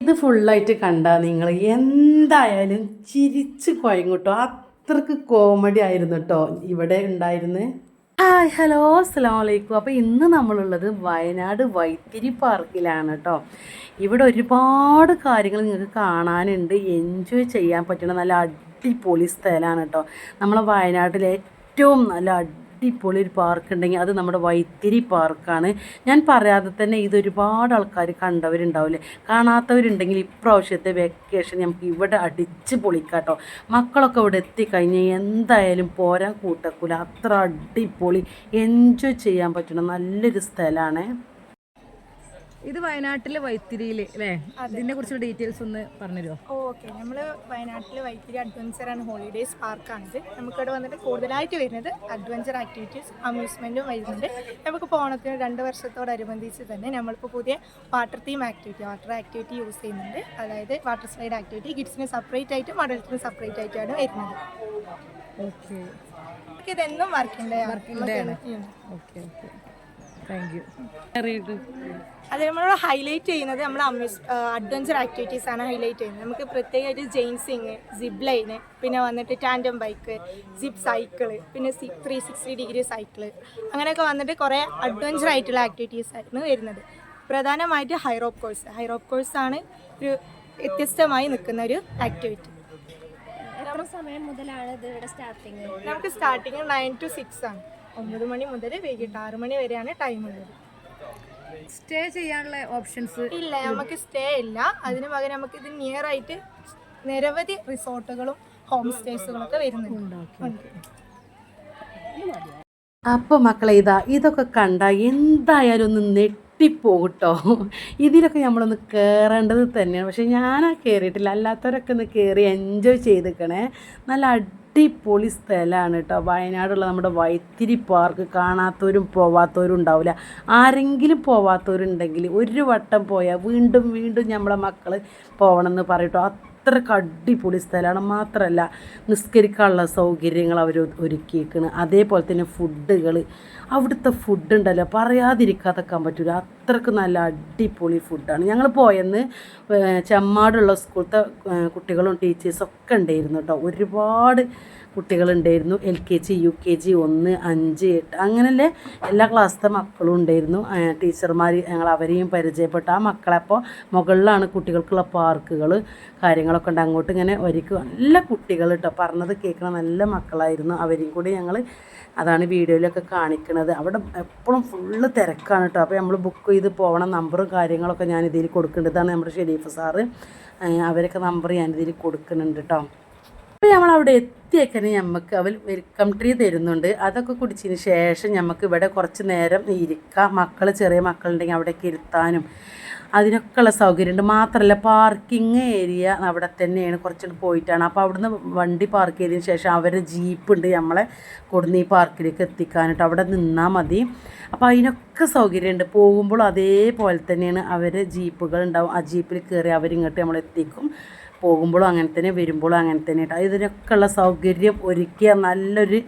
ഇത് ഫുള്ളായിട്ട് കണ്ടാൽ നിങ്ങൾ എന്തായാലും ചിരിച്ച് കുഴങ്ങൂട്ടോ. അത്രക്ക് കോമഡി ആയിരുന്നു കേട്ടോ ഇവിടെ ഉണ്ടായിരുന്നത്. ഹായ് ഹലോ അസ്സലാമു അലൈക്കും. അപ്പോൾ ഇന്ന് നമ്മളുള്ളത് വയനാട് വൈത്തിരി പാർക്കിലാണ് കേട്ടോ. ഇവിടെ ഒരുപാട് കാര്യങ്ങൾ നിങ്ങൾക്ക് കാണാനുണ്ട്, എൻജോയ് ചെയ്യാൻ പറ്റുന്ന നല്ല അടിപൊളി സ്ഥലമാണ് കേട്ടോ. നമ്മളെ വയനാട്ടിലെ ഏറ്റവും നല്ല അടിപൊളി ഒരു പാർക്ക് ഉണ്ടെങ്കിൽ അത് നമ്മുടെ വൈത്തിരി പാർക്കാണ്. ഞാൻ പറയാതെ തന്നെ ഇതൊരുപാട് ആൾക്കാർ കണ്ടവരുണ്ടാവില്ലേ, കാണാത്തവരുണ്ടെങ്കിൽ ഇപ്രാവശ്യത്തെ വെക്കേഷൻ നമുക്ക് ഇവിടെ അടിച്ച് പൊളിക്കാം കേട്ടോ. മക്കളൊക്കെ ഇവിടെ എത്തിക്കഴിഞ്ഞാൽ എന്തായാലും പോരാൻ കൂട്ടക്കൂല, അത്ര അടിപൊളി എൻജോയ് ചെയ്യാൻ പറ്റുന്ന നല്ലൊരു സ്ഥലമാണ്. ഇത് വയനാട്ടിലെ വൈത്തിരിയിൽ അല്ലേ? ഇതിനെ കുറിച്ചുള്ള ഡീറ്റെയിൽസ് ഒന്ന് പറഞ്ഞുതരുമോ? ഓക്കെ, നമ്മൾ വയനാട്ടിലെ വൈത്തിരി അഡ്വഞ്ചർ ആൻഡ് ഹോളിഡേയ്സ് പാർക്കാണിത്. നമുക്കിവിടെ വന്നിട്ട് കൂടുതലായിട്ട് വരുന്നത് അഡ്വഞ്ചർ ആക്ടിവിറ്റീസ്, അമ്യൂസ്മെൻറ്റും വരുന്നുണ്ട്. നമുക്ക് ഓണത്തിന് 2 വർഷത്തോടനുബന്ധിച്ച് തന്നെ നമ്മളിപ്പോൾ പുതിയ water theme activity, water activity use ചെയ്യുന്നുണ്ട്. അതായത് വാട്ടർ സ്ലൈഡ് ആക്ടിവിറ്റി കിഡ്സിന് സെപ്പറേറ്റ് ആയിട്ടും അഡൽട്ടിന് സെപ്പറേറ്റ് ആയിട്ടാണ് വരുന്നത്. ഓക്കെ, ഇതെന്നും വർക്കിംഗ് ഡേ ആണ്. Okay okay, thank you. അത് നമ്മൾ ഹൈലൈറ്റ് ചെയ്യുന്നത് നമ്മൾ അഡ്വഞ്ചർ ആക്ടിവിറ്റീസ് ആണ് ഹൈലൈറ്റ് ചെയ്യുന്നത്. നമുക്ക് പ്രത്യേകമായിട്ട് ജെയിൻസിങ്, സിപ്പ് ലൈന്, പിന്നെ വന്നിട്ട് ടാൻഡം ബൈക്ക്, സിപ്പ് സൈക്കിള്, പിന്നെ 360 ഡിഗ്രി സൈക്കിള്, അങ്ങനെയൊക്കെ വന്നിട്ട് കുറേ അഡ്വഞ്ചർ ആയിട്ടുള്ള ആക്ടിവിറ്റീസ് ആയിരുന്നു വരുന്നത്. പ്രധാനമായിട്ട് ഹൈറോപ്പ് കോഴ്സാണ് ഒരു വ്യത്യസ്തമായി നിൽക്കുന്ന ഒരു ആക്ടിവിറ്റി. എത്ര സമയം മുതലാണ് ഇത് ഇവിടെ സ്റ്റാർട്ടിങ്? നമുക്ക് സ്റ്റാർട്ടിങ് 9 to 6 ആണ്. 9 മണി മുതൽ വൈകിട്ട് 6 മണി വരെയാണ് ടൈം ഉള്ളത്. സ്റ്റേ ചെയ്യാനുള്ള ഓപ്ഷൻസ് ഇല്ല, നമുക്ക് സ്റ്റേ ഇല്ല. അതിന് പകരം നമുക്ക് ഇത് നിയർ ആയിട്ട് നിരവധി റിസോർട്ടുകളും ഹോം സ്റ്റേസുകളൊക്കെ വരുന്നുണ്ട്. അപ്പോൾ മക്കളെ ഇതൊക്കെ കണ്ടാൽ എന്തായാലും ഒന്ന് നെട്ടിപ്പോകട്ടോ. ഇതിലൊക്കെ നമ്മളൊന്ന് കയറേണ്ടത് തന്നെയാണ്. പക്ഷേ ഞാൻ കയറിയിട്ടില്ല, അല്ലാത്തവരൊക്കെ ഒന്ന് കയറി എൻജോയ് ചെയ്തിരിക്കണേ. നല്ല അടിപൊളി സ്ഥലമാണ് കേട്ടോ വയനാടുള്ള നമ്മുടെ വൈത്തിരി പാർക്ക്. കാണാത്തവരും പോവാത്തവരും ഉണ്ടാവില്ല. ആരെങ്കിലും പോവാത്തവരുണ്ടെങ്കിൽ ഒരു വട്ടം പോയാൽ വീണ്ടും വീണ്ടും നമ്മളെ മക്കൾ പോകണമെന്ന് പറയട്ടോ. അത്രയ്ക്ക് അടിപൊളി സ്ഥലമാണ്. മാത്രമല്ല നിസ്കരിക്കാനുള്ള സൗകര്യങ്ങൾ അവർ ഒരുക്കിയിരിക്കുന്നു. അതേപോലെ തന്നെ ഫുഡുകൾ, അവിടുത്തെ ഫുഡ് ഉണ്ടല്ലോ പറയാതിരിക്കാതെക്കാൻ പറ്റില്ല, അത്രയ്ക്ക് നല്ല അടിപൊളി ഫുഡാണ്. ഞങ്ങൾ പോയെന്ന് ചെമ്മാടുള്ള സ്കൂളത്തെ കുട്ടികളും ടീച്ചേഴ്സൊക്കെ ഉണ്ടായിരുന്നു കേട്ടോ. ഒരുപാട് കുട്ടികളുണ്ടായിരുന്നു. LKG, UKG, 1, 5, 8 അങ്ങനെയല്ലേ എല്ലാ ക്ലാസ്സിലെ മക്കളും ഉണ്ടായിരുന്നു. ടീച്ചർമാർ ഞങ്ങൾ അവരെയും പരിചയപ്പെട്ടു. ആ മക്കളപ്പോൾ മുകളിലാണ് കുട്ടികൾക്കുള്ള പാർക്കുകൾ കാര്യങ്ങളൊക്കെ ഉണ്ട്. അങ്ങോട്ട് ഇങ്ങനെ ഒരുക്കും. നല്ല കുട്ടികൾ കേട്ടോ, പറഞ്ഞത് കേൾക്കണ നല്ല മക്കളായിരുന്നു. അവരെയും കൂടി ഞങ്ങൾ അതാണ് വീഡിയോയിലൊക്കെ കാണിക്കുന്നത്. അവിടെ എപ്പോഴും ഫുള്ള് തിരക്കാണ് കേട്ടോ. അപ്പോൾ നമ്മൾ ബുക്ക് ചെയ്ത് പോകണം. നമ്പറും കാര്യങ്ങളൊക്കെ ഞാൻ ഇതിൽ കൊടുക്കുന്നുണ്ട്. ഇതാണ് നമ്മുടെ ഷെരീഫ് സാറ്, അവരൊക്കെ നമ്പർ ഞാനിതിൽ കൊടുക്കുന്നുണ്ട് കേട്ടോ. അപ്പോൾ നമ്മളവിടെ എത്തിയേക്കനെ നമുക്ക് അവർ വെൽക്കം ട്രീ തരുന്നുണ്ട്. അതൊക്കെ കുടിച്ചതിന് ശേഷം നമുക്ക് ഇവിടെ കുറച്ച് നേരം ഇരിക്കാം. ചെറിയ മക്കളുണ്ടെങ്കിൽ അവിടേക്ക് ഇരുത്താനും അതിനൊക്കെയുള്ള സൗകര്യമുണ്ട്. മാത്രമല്ല പാർക്കിംഗ് ഏരിയ അവിടെ തന്നെയാണ്, കുറച്ചുകൂടി പോയിട്ടാണ്. അപ്പോൾ അവിടുന്ന് വണ്ടി പാർക്ക് ചെയ്തതിന് ശേഷം അവരുടെ ജീപ്പുണ്ട് നമ്മളെ കൊടുന്ന് ഈ പാർക്കിലേക്ക് എത്തിക്കാനായിട്ട്. അവിടെ നിന്നാൽ മതി. അപ്പോൾ അതിനൊക്കെ സൗകര്യമുണ്ട്. പോകുമ്പോൾ അതേപോലെ തന്നെയാണ് അവരെ ജീപ്പുകൾ ഉണ്ടാവും. ആ ജീപ്പിൽ കയറി അവരിങ്ങോട്ട് നമ്മളെത്തിക്കും. പോകുമ്പോഴും അങ്ങനെ തന്നെ, വരുമ്പോഴും അങ്ങനെ തന്നെ കേട്ടോ. ഇതിനൊക്കെയുള്ള സൗകര്യം ഒരുക്കിയ നല്ലൊരു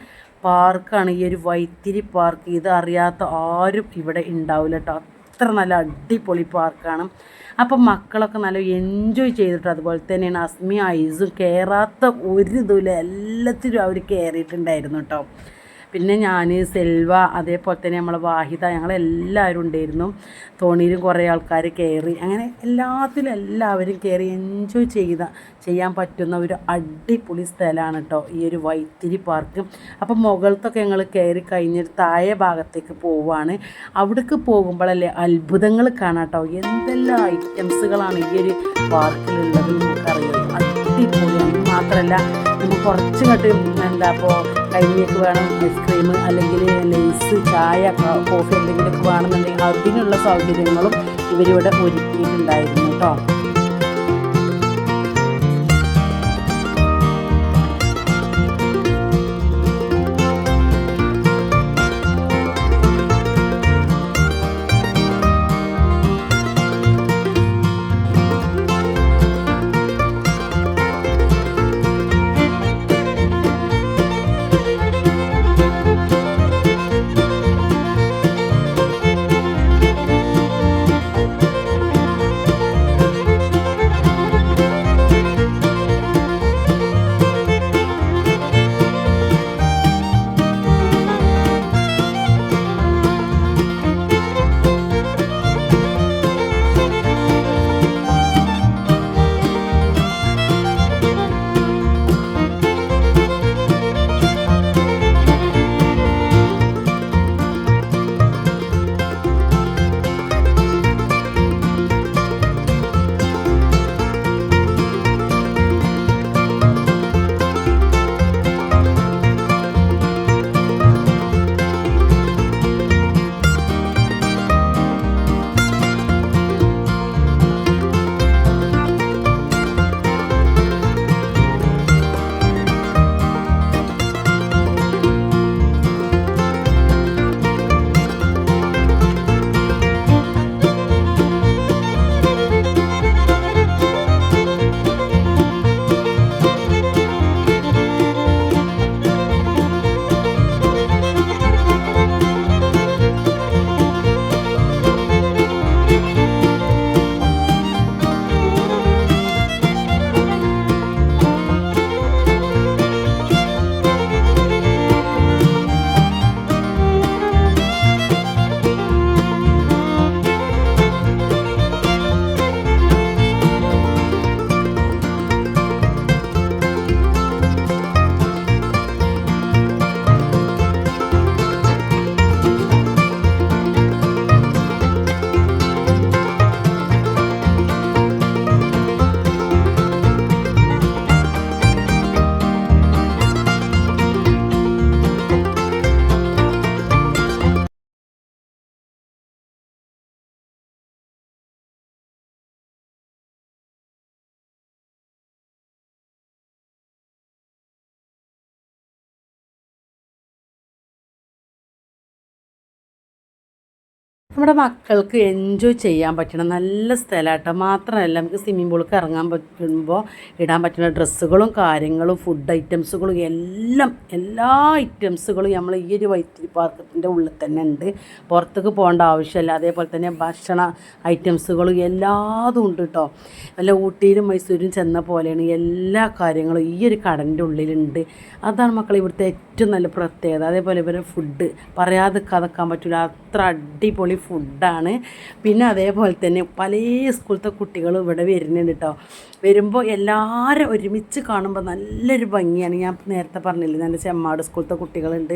പാർക്കാണ് ഈ ഒരു വൈത്തിരി പാർക്ക്. ഇത് അറിയാത്ത ആരും ഇവിടെ ഉണ്ടാവില്ല കേട്ടോ. അത്ര നല്ല അടിപൊളി പാർക്കാണ്. അപ്പം മക്കളൊക്കെ നല്ല എൻജോയ് ചെയ്തിട്ട്, അതുപോലെ തന്നെയാണ് അസ്മി ഐസും കയറാത്ത ഒരു ഇതുമില്ല, എല്ലാത്തിലും അവർ കയറിയിട്ടുണ്ടായിരുന്നു കേട്ടോ. പിന്നെ ഞാൻ, സെൽവ, അതേപോലെ തന്നെ നമ്മളെ വാഹിദ, ഞങ്ങളെല്ലാവരും ഉണ്ടായിരുന്നു. തോണിയിലും കുറേ ആൾക്കാർ കയറി. അങ്ങനെ എല്ലാത്തിലും എല്ലാവരും കയറി എൻജോയ് ചെയ്യാൻ പറ്റുന്ന ഒരു അടിപൊളി സ്ഥലമാണ് കേട്ടോ ഈ ഒരു വൈത്തിരി പാർക്ക്. അപ്പം മുകളിലത്തൊക്കെ ഞങ്ങൾ കയറി കഴിഞ്ഞിട്ട് താഴെ ഭാഗത്തേക്ക് പോവുകയാണ്. അവിടേക്ക് പോകുമ്പോഴല്ലേ അത്ഭുതങ്ങൾ കാണാം കേട്ടോ. എന്തെല്ലാം ഐറ്റംസുകളാണ് ഈ ഒരു പാർക്കിലുള്ളത് നമുക്കറിയാം. അടിപൊളിയാണ്. മാത്രമല്ല നമുക്ക് കുറച്ച് ഇപ്പോൾ കഴിഞ്ഞേക്ക് വേണം ഐസ്ക്രീം അല്ലെങ്കിൽ ലേസ്, ചായ, കോഫി എന്തെങ്കിലുമൊക്കെ വേണമെന്നുണ്ടെങ്കിൽ അതിനുള്ള സൗകര്യങ്ങളും ഇവരിവിടെ ഒരുക്കിയിട്ടുണ്ടായിരുന്നു കേട്ടോ. നമ്മുടെ മക്കൾക്ക് എൻജോയ് ചെയ്യാൻ പറ്റണ നല്ല സ്ഥലമാട്ടോ. മാത്രമല്ല നമുക്ക് സ്വിമ്മിംഗ് പൂളിലേക്ക് ഇറങ്ങാൻ പറ്റുമ്പോൾ ഇടാൻ പറ്റുന്ന ഡ്രസ്സുകളും കാര്യങ്ങളും ഫുഡ് ഐറ്റംസുകളും എല്ലാ ഐറ്റംസുകളും നമ്മൾ ഈ ഒരു വൈത്തിരി പാർക്കത്തിൻ്റെ ഉള്ളിൽ തന്നെ ഉണ്ട്. പുറത്തേക്ക് പോകേണ്ട ആവശ്യമില്ല. അതേപോലെ തന്നെ ഭക്ഷണ ഐറ്റംസുകളും എല്ലാതും ഉണ്ട് കേട്ടോ. വല്ല ഊട്ടിയിലും മൈസൂരും ചെന്ന പോലെയാണ് എല്ലാ കാര്യങ്ങളും ഈ ഒരു കടൻ്റെ ഉള്ളിലുണ്ട്. അതാണ് മക്കൾ ഇവിടുത്തെ ഏറ്റവും നല്ല പ്രത്യേകത. അതേപോലെ ഇവരെ ഫുഡ് പറയാതെ കഥക്കാൻ പറ്റില്ല, അത്ര അടിപൊളി ഫുഡാണ്. പിന്നെ അതേപോലെ തന്നെ പല സ്കൂളത്തെ കുട്ടികളും ഇവിടെ വരുന്നുണ്ട് കേട്ടോ. വരുമ്പോൾ എല്ലാവരും ഒരുമിച്ച് കാണുമ്പോൾ നല്ലൊരു ഭംഗിയാണ്. ഞാൻ നേരത്തെ പറഞ്ഞില്ലേ, നല്ല ചെമ്മാട് സ്കൂളത്തെ കുട്ടികളുണ്ട്.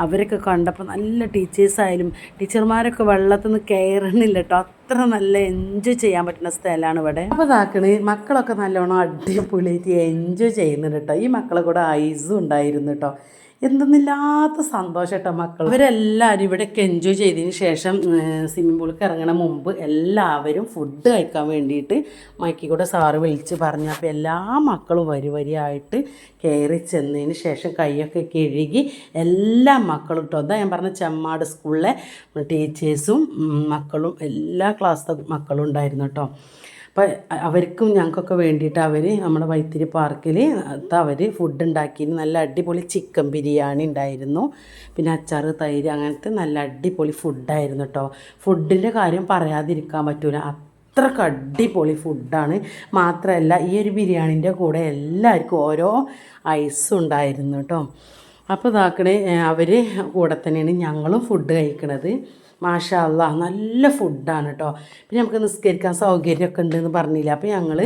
അവരൊക്കെ കണ്ടപ്പോൾ നല്ല ടീച്ചേഴ്സായാലും ടീച്ചർമാരൊക്കെ വെള്ളത്തിൽ നിന്ന് കയറണില്ല കേട്ടോ. അത്ര നല്ല എൻജോയ് ചെയ്യാൻ പറ്റുന്ന സ്ഥലമാണ് ഇവിടെ. അപ്പോൾ ഇതാക്കണ് മക്കളൊക്കെ നല്ലോണം അടിപൊളിയായിട്ട് എൻജോയ് ചെയ്യുന്നുണ്ട് കേട്ടോ. ഈ മക്കളെ കൂടെ ഐസും ഉണ്ടായിരുന്നു കേട്ടോ. എന്തെന്നില്ലാത്ത സന്തോഷം കേട്ടോ മക്കൾ. അവരെല്ലാവരും ഇവിടെയൊക്കെ എൻജോയ് ചെയ്തതിന് ശേഷം സ്വിമ്മിംഗ് പൂളിലേക്ക് ഇറങ്ങണ മുമ്പ് എല്ലാവരും ഫുഡ് കഴിക്കാൻ വേണ്ടിയിട്ട് മൈക്കിൽ കൂടെ സാറ് വിളിച്ച് പറഞ്ഞു. അപ്പോൾ എല്ലാ മക്കളും വരിയായിട്ട് കയറി ചെന്നതിന് ശേഷം കൈയൊക്കെ കഴുകി എല്ലാ മക്കളും കേട്ടോ. അതാ ഞാൻ പറഞ്ഞ ചെമ്മാട് സ്കൂളിലെ ടീച്ചേഴ്സും മക്കളും എല്ലാ ക്ലാസ്സിലെ മക്കളും ഉണ്ടായിരുന്നു കേട്ടോ. അപ്പോൾ അവർക്കും ഞങ്ങൾക്കൊക്കെ വേണ്ടിയിട്ട് അവർ നമ്മുടെ വൈത്തിരി പാർക്കിൽ അവർ ഫുഡ് ഉണ്ടാക്കി. നല്ല അടിപൊളി ചിക്കൻ ബിരിയാണി ഉണ്ടായിരുന്നു, പിന്നെ അച്ചാർ, തൈര്, അങ്ങനത്തെ നല്ല അടിപൊളി ഫുഡായിരുന്നു കേട്ടോ. ഫുഡിൻ്റെ കാര്യം പറയാതിരിക്കാൻ പറ്റില്ല, അത്രക്ക് അടിപൊളി ഫുഡാണ്. മാത്രമല്ല ഈ ഒരു ബിരിയാണീൻ്റെ കൂടെ എല്ലാവർക്കും ഓരോ ഐസും ഉണ്ടായിരുന്നു കേട്ടോ. അപ്പോൾ ഇതാക്കണേ അവർ കൂടെ തന്നെയാണ് ഞങ്ങളും ഫുഡ് കഴിക്കണത്. മാഷാ അല്ലാ നല്ല ഫുഡാണ് കേട്ടോ. പിന്നെ നമുക്ക് നിസ്കരിക്കാൻ സൗകര്യമൊക്കെ ഉണ്ടെന്ന് പറഞ്ഞില്ല. അപ്പോൾ ഞങ്ങൾ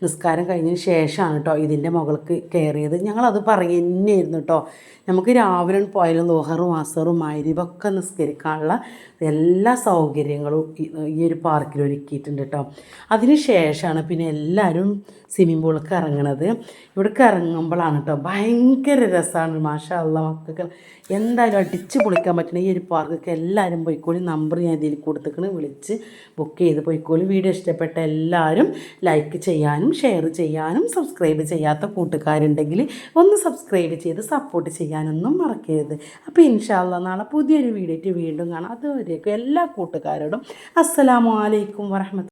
നിസ്കാരം കഴിഞ്ഞതിന് ശേഷമാണ് കേട്ടോ ഇതിൻ്റെ മുകൾക്ക് കയറിയത്. ഞങ്ങളത് പറയുന്നതായിരുന്നു കേട്ടോ. നമുക്ക് രാവിലെ പോയാലും ലോഹറും അസറും മഗ്‌രിബൊക്കെ നിസ്കരിക്കാനുള്ള എല്ലാ സൗകര്യങ്ങളും ഈ ഒരു പാർക്കിൽ ഒരുക്കിയിട്ടുണ്ട് കേട്ടോ. അതിന് ശേഷമാണ് പിന്നെ എല്ലാവരും സ്വിമ്മിംഗ് പൂളിലേക്ക് ഇറങ്ങണത്. ഇവിടേക്ക് ഇറങ്ങുമ്പോഴാണ് കേട്ടോ ഭയങ്കര രസമാണ്. മാഷാ അല്ലാ മക്കൾക്ക് എന്തായാലും അടിച്ച് പൊളിക്കാൻ പറ്റുന്ന ഈ ഒരു പാർക്കൊക്കെ എല്ലാവരും പോയിക്കോളി. നമ്പർ ഞാൻ ഇതിൽ കൊടുത്തിക്കണ്, വിളിച്ച് ബുക്ക് ചെയ്ത് പോയിക്കോളി. വീഡിയോ ഇഷ്ടപ്പെട്ട എല്ലാവരും ലൈക്ക് ചെയ്യാനും ഷെയർ ചെയ്യാനും സബ്സ്ക്രൈബ് ചെയ്യാത്ത കൂട്ടുകാരുണ്ടെങ്കിൽ ഒന്ന് സബ്സ്ക്രൈബ് ചെയ്ത് സപ്പോർട്ട് ചെയ്യാനൊന്നും മറക്കരുത്. അപ്പോൾ ഇൻഷാ അല്ലാ നാളെ പുതിയൊരു വീഡിയോ വീണ്ടും കാണാം. അതുവരേക്കും എല്ലാ കൂട്ടുകാരോടും അസ്സലാമു അലൈക്കും വറഹ്മത്തുള്ളാഹി.